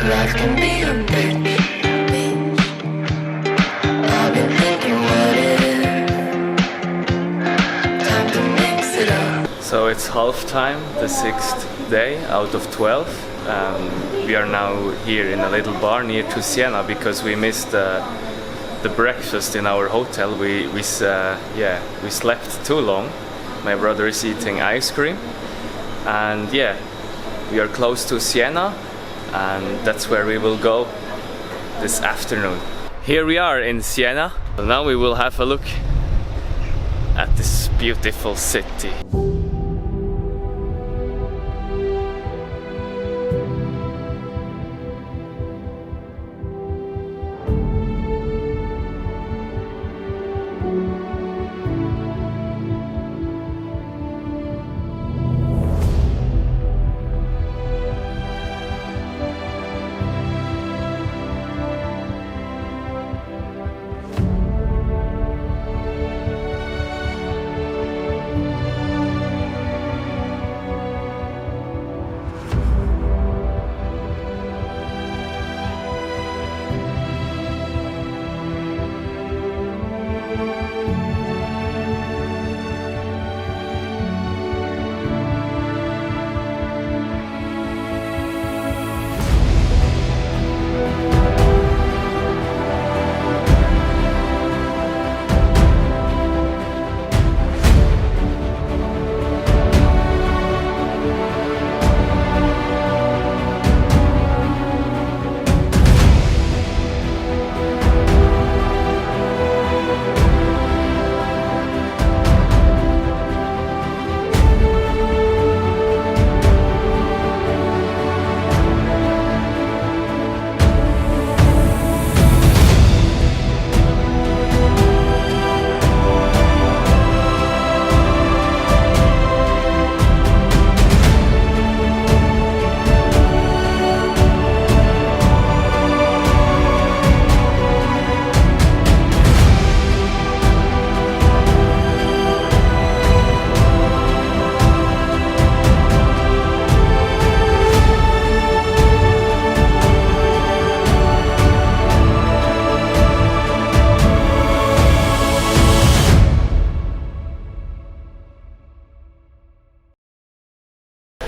Life can be a bitch. I've been thinking what if. Time to mix it up. So it's half time, the 6th day out of 12. We are now here in a little bar near to Siena because we missed the breakfast in our hotel. We slept too long. My brother is eating ice cream, and yeah, we are close to Siena, and that's where we will go this afternoon. Here we are in Siena. Now we will have a look at this beautiful city.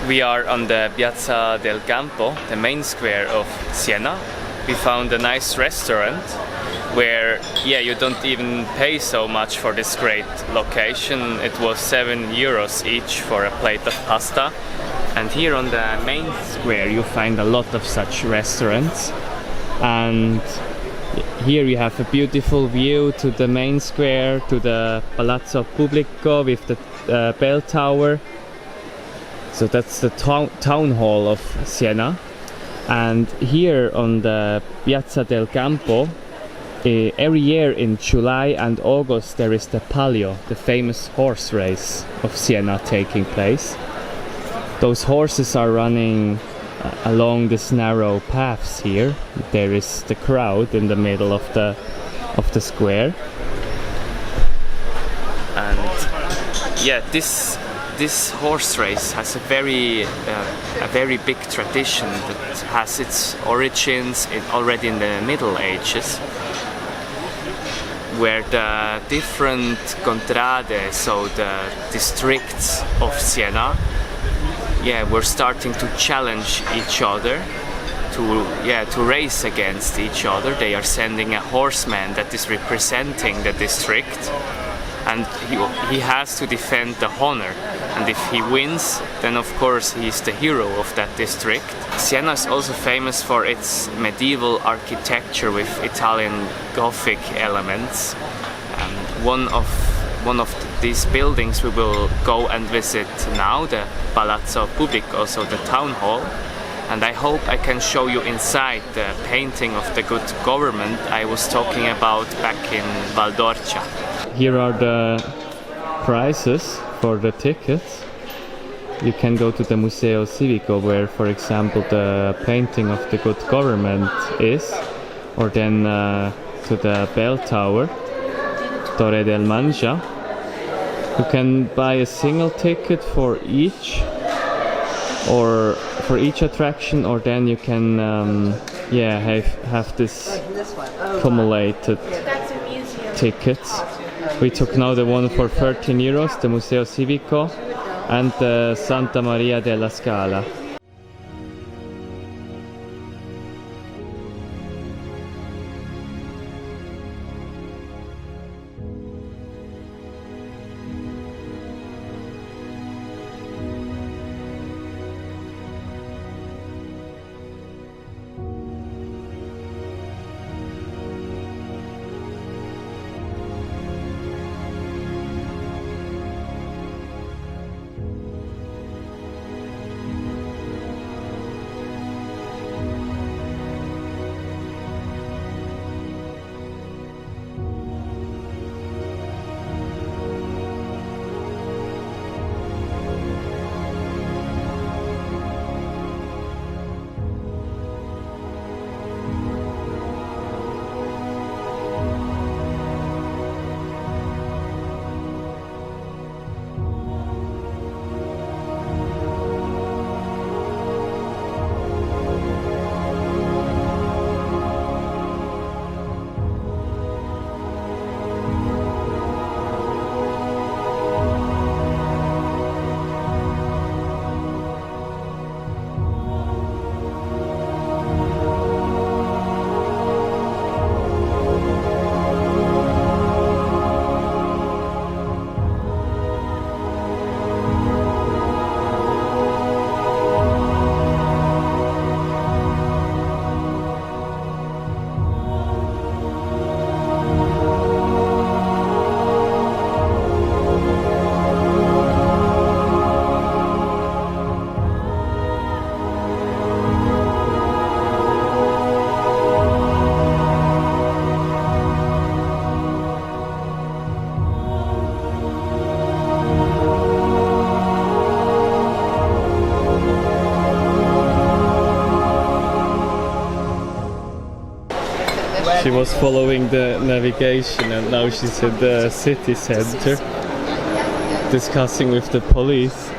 We are on the Piazza del Campo, the main square of Siena. We found a nice restaurant where, you don't even pay so much for this great location. It was €7 each for a plate of pasta. And here on the main square you find a lot of such restaurants. And here you have a beautiful view to the main square, to the Palazzo Pubblico with the bell tower. So that's the town hall of Siena. And here on the Piazza del Campo, every year in July and August there is the Palio, the famous horse race of Siena taking place. Those horses are running along these narrow paths here. There is the crowd in the middle of the square. And this horse race has a very big tradition that has its origins already in the Middle Ages, where the different contrade, so the districts of Siena, were starting to challenge each other, to race against each other. They are sending a horseman that is representing the district, and he has to defend the honor. And if he wins, then of course he is the hero of that district. Siena is also famous for its medieval architecture with Italian Gothic elements. One of these buildings we will go and visit now, the Palazzo Pubblico, also the town hall. And I hope I can show you inside the painting of the good government I was talking about back in Valdorcia. Here are the prices for the tickets. You can go to the Museo Civico, where, for example, the painting of the good government is, or then to the bell tower, Torre del Mangia. You can buy a single ticket for each, or for each attraction, or then you can have this cumulated tickets. We took now the one for 13 euros, the Museo Civico, and the Santa Maria della Scala. She was following the navigation and now she's at the city center discussing with the police.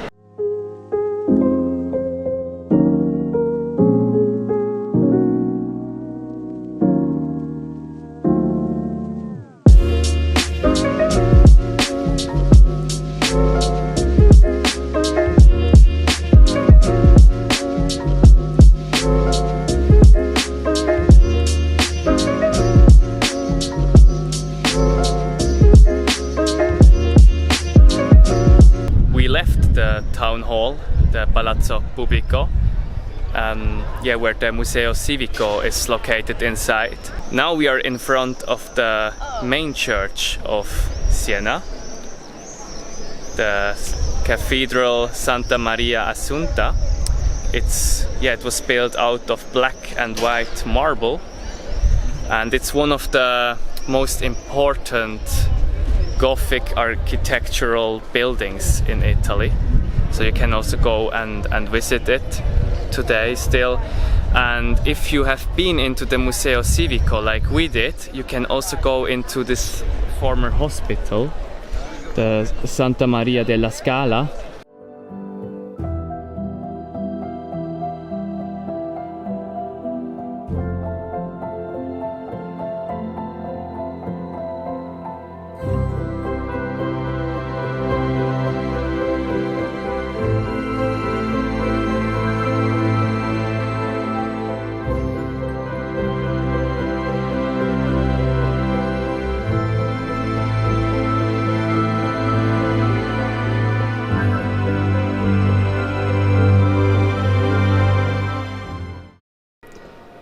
The town hall, the Palazzo Pubblico, where the Museo Civico is located inside. Now we are in front of the main church of Siena, the Cathedral Santa Maria Assunta. It was built out of black and white marble, and it's one of the most important Gothic architectural buildings in Italy. So you can also go and visit it today still. And if you have been into the Museo Civico like we did, you can also go into this former hospital, the Santa Maria della Scala.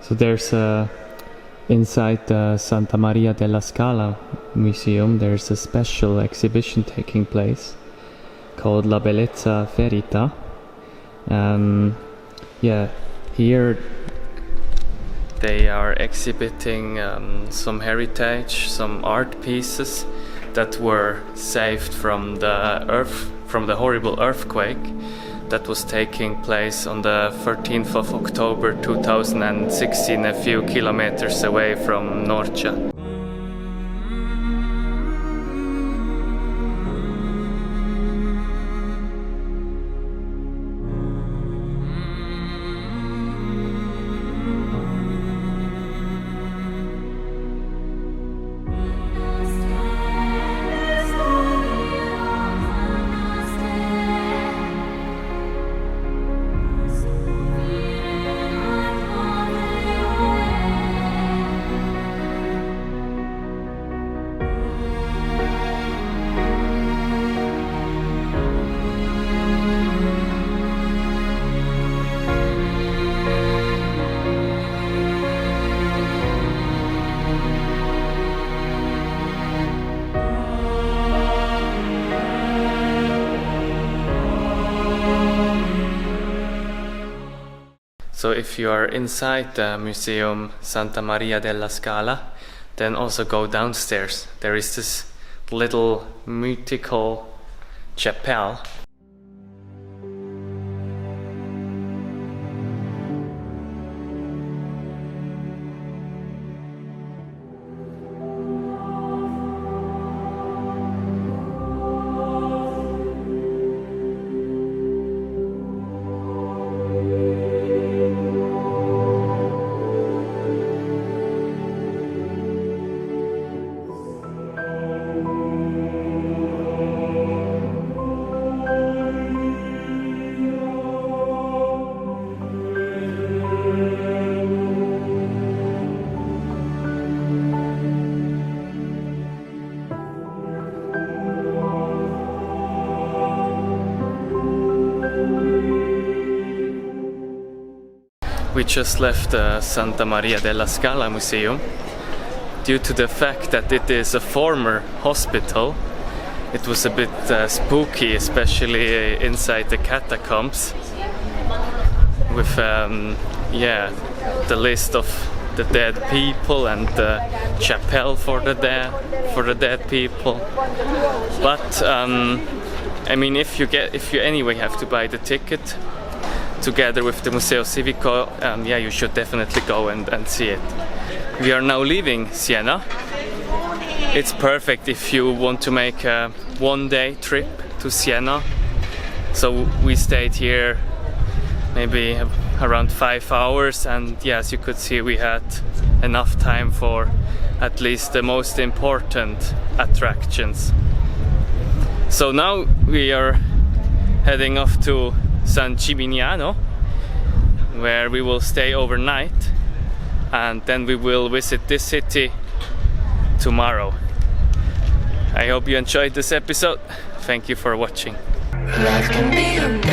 So there's inside the Santa Maria della Scala museum, there's a special exhibition taking place called La Bellezza Ferita. Here they are exhibiting some heritage, some art pieces that were saved from the horrible earthquake that was taking place on the 13th of October 2016, a few kilometers away from Norcia. So if you are inside the Museum Santa Maria della Scala, then also go downstairs. There is this little mythical chapel. We just left the Santa Maria della Scala Museum. Due to the fact that it is a former hospital, it was a bit spooky, especially inside the catacombs, with the list of the dead people and the chapel for the dead people. But I mean, if you anyway have to buy the ticket together with the Museo Civico, you should definitely go and see it. We are now leaving Siena. It's perfect if you want to make a one-day trip to Siena. So we stayed here maybe around 5 hours, and as you could see, we had enough time for at least the most important attractions. So now we are heading off to San Gimignano, where we will stay overnight, and then we will visit this city tomorrow. I hope you enjoyed this episode. Thank you for watching. Life can be a